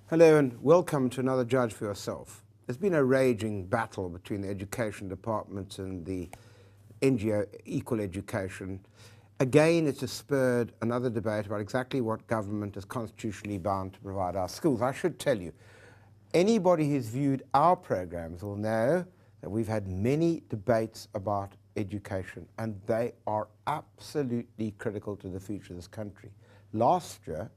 Hello and welcome to another Judge for Yourself. There's been a raging battle between the Education Department and the NGO Equal Education. Again, it has spurred another debate about exactly what government is constitutionally bound to provide our schools. I should tell you, anybody who's viewed our programs will know that we've had many debates about education, and they are absolutely critical to the future of this country. Last year,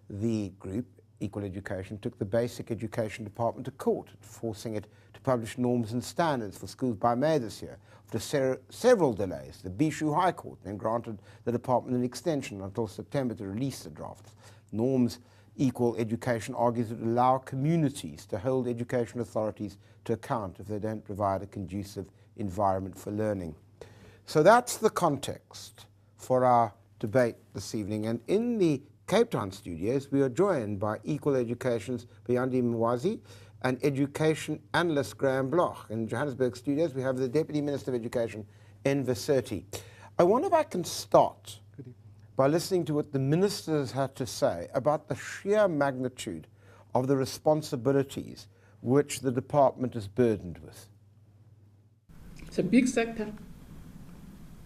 the group Equal Education took the Basic Education Department to court, forcing it to publish norms and standards for schools by May this year. After several delays, the Bishu High Court then granted the department an extension until September to release the drafts. Norms Equal Education argues it would allow communities to hold education authorities to account if they don't provide a conducive environment for learning. So that's the context for our debate this evening, and in the Cape Town studios, we are joined by Equal Education's Bayanda Mazwi and education analyst Graeme Bloch. In Johannesburg studios, we have the Deputy Minister of Education, Enver Surty. I wonder if I can start by listening to what the ministers had to say about the sheer magnitude of the responsibilities which the department is burdened with. It's a big sector.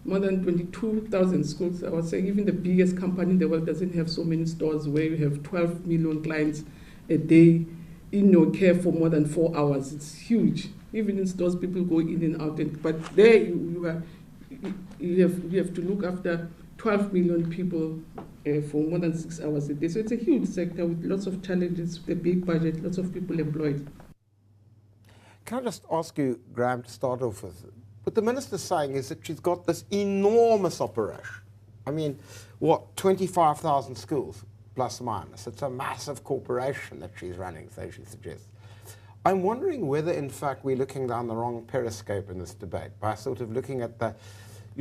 More than 22,000 schools. I was saying even the biggest company in the world doesn't have so many stores where you have 12 million clients a day in your care for more than 4 hours. It's huge. Even in stores, people go in and out. But there you have to look after 12 million people for more than 6 hours a day. So it's a huge sector with lots of challenges, a big budget, lots of people employed. Can I just ask you, Graeme, to start off with, what the minister's saying is that she's got this enormous operation. I mean, what, 25,000 schools, plus or minus. It's a massive corporation that she's running, so she suggests. I'm wondering whether, in fact, we're looking down the wrong periscope in this debate by sort of looking at the,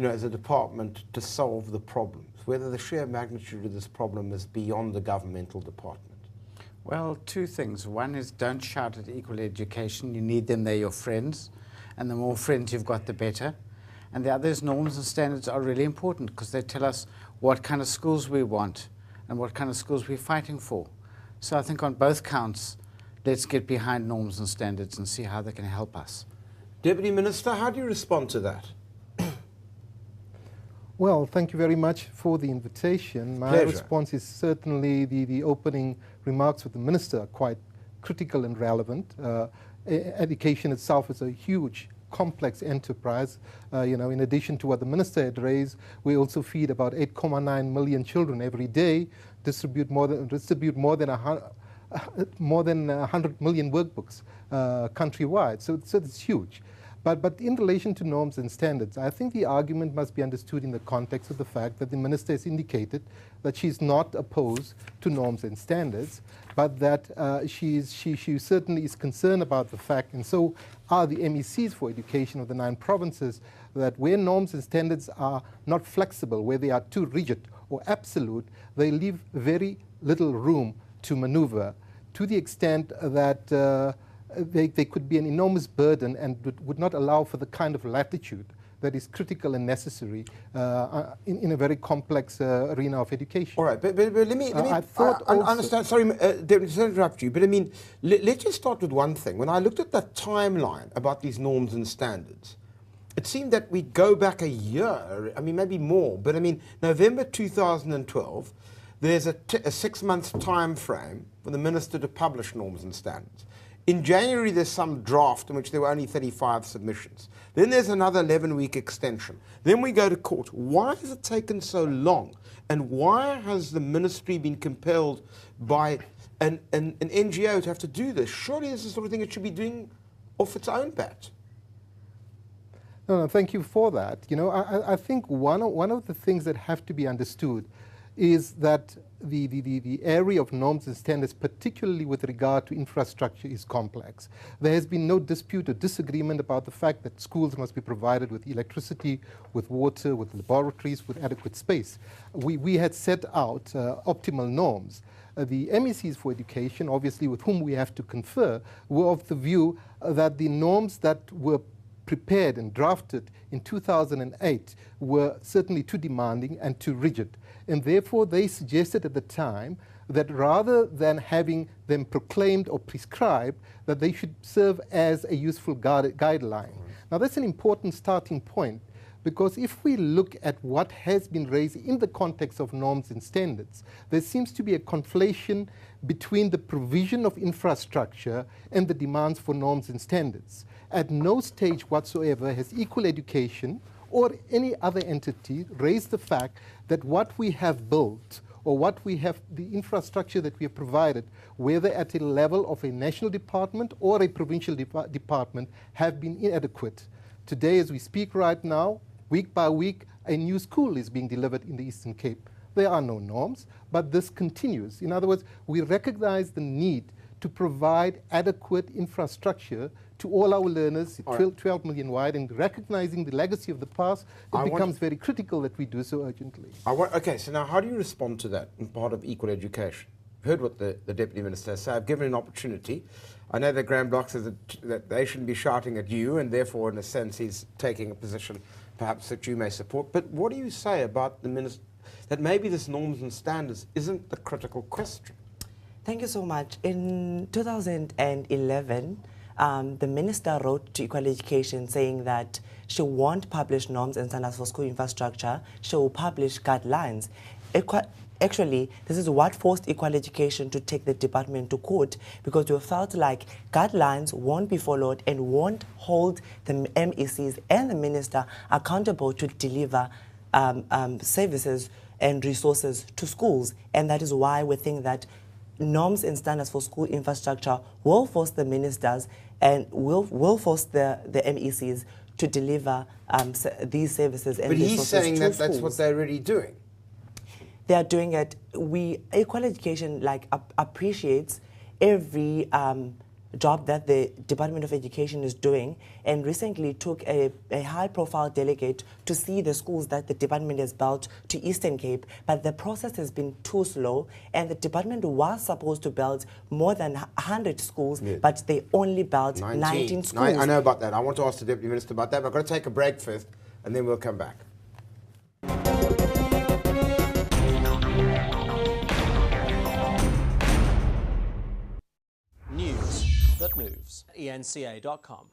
as a department to solve the problems, whether the sheer magnitude of this problem is beyond the governmental department. Well, two things. One is don't shout at Equal Education. You need them, they're your friends. And the more friends you've got, the better. And the other is norms and standards are really important because they tell us what kind of schools we want and what kind of schools we're fighting for. So I think on both counts, let's get behind norms and standards and see how they can help us. Deputy Minister, how do you respond to that? Well, thank you very much for the invitation. My Pleasure. response is certainly the opening remarks of the Minister are quite critical and relevant. Education itself is a huge, complex enterprise. In addition to what the Minister had raised, we also feed about 8.9 million children every day, distribute more than 100 million workbooks countrywide. So it's huge. But in relation to norms and standards, I think the argument must be understood in the context of the fact that the Minister has indicated that she's not opposed to norms and standards, but that she certainly is concerned about the fact, and so are the MECs for education of the 9 provinces, that where norms and standards are not flexible, where they are too rigid or absolute, they leave very little room to maneuver, to the extent that they could be an enormous burden and would not allow for the kind of latitude that is critical and necessary in a very complex arena of education. All right, but let me I understand, sorry, Deputy, to interrupt you, but I mean, let's just start with one thing. When I looked at that timeline about these norms and standards, it seemed that we'd go back a year, I mean, maybe more, but I mean, November 2012, there's a 6-month time frame for the Minister to publish norms and standards. In January, there's some draft in which there were only 35 submissions. Then there's another 11-week extension. Then we go to court. Why has it taken so long? And why has the ministry been compelled by an NGO to have to do this? Surely this is the sort of thing it should be doing off its own bat. No, thank you for that. I think one of the things that have to be understood is that the area of norms and standards, particularly with regard to infrastructure, is complex. There has been no dispute or disagreement about the fact that schools must be provided with electricity, with water, with laboratories, with adequate space. We had set out optimal norms. The MECs for education, obviously with whom we have to confer, were of the view that the norms that were prepared and drafted in 2008 were certainly too demanding and too rigid. And therefore, they suggested at the time that rather than having them proclaimed or prescribed, that they should serve as a useful guideline. Now that's an important starting point, because if we look at what has been raised in the context of norms and standards, there seems to be a conflation between the provision of infrastructure and the demands for norms and standards. At no stage whatsoever has Equal Education or any other entity raised the fact that what we have built or what we have, the infrastructure that we have provided, whether at a level of a national department or a provincial department, have been inadequate. Today, as we speak right now, week by week, a new school is being delivered in the Eastern Cape. There are no norms, but this continues. In other words, we recognize the need to provide adequate infrastructure to all our learners, 12 million wide, and recognizing the legacy of the past, it becomes very critical that we do so urgently. Okay, so now how do you respond to that in part of equal education? I've heard what the Deputy Minister said. I've given an opportunity. I know that Graeme Bloch says that they shouldn't be shouting at you, and therefore, in a sense, he's taking a position perhaps that you may support. But what do you say about the Minister, that maybe this norms and standards isn't the critical question? Thank you so much. In 2011, the Minister wrote to Equal Education saying that she won't publish norms and standards for school infrastructure, she will publish guidelines. Actually, this is what forced Equal Education to take the department to court, because we felt like guidelines won't be followed and won't hold the MECs and the Minister accountable to deliver services and resources to schools. And that is why we think that norms and standards for school infrastructure will force the ministers and will force the MECs to deliver these services and resources to schools. But he's saying that that's what they're already doing. They are doing it. Equal Education appreciates every job that the Department of Education is doing, and recently took a high-profile delegate to see the schools that the department has built to Eastern Cape, but the process has been too slow, and the department was supposed to build more than 100 schools, but they only built 19 schools. I know about that. I want to ask the Deputy Minister about that, but I've got to take a break first, and then we'll come back. News that moves. ENCA.com.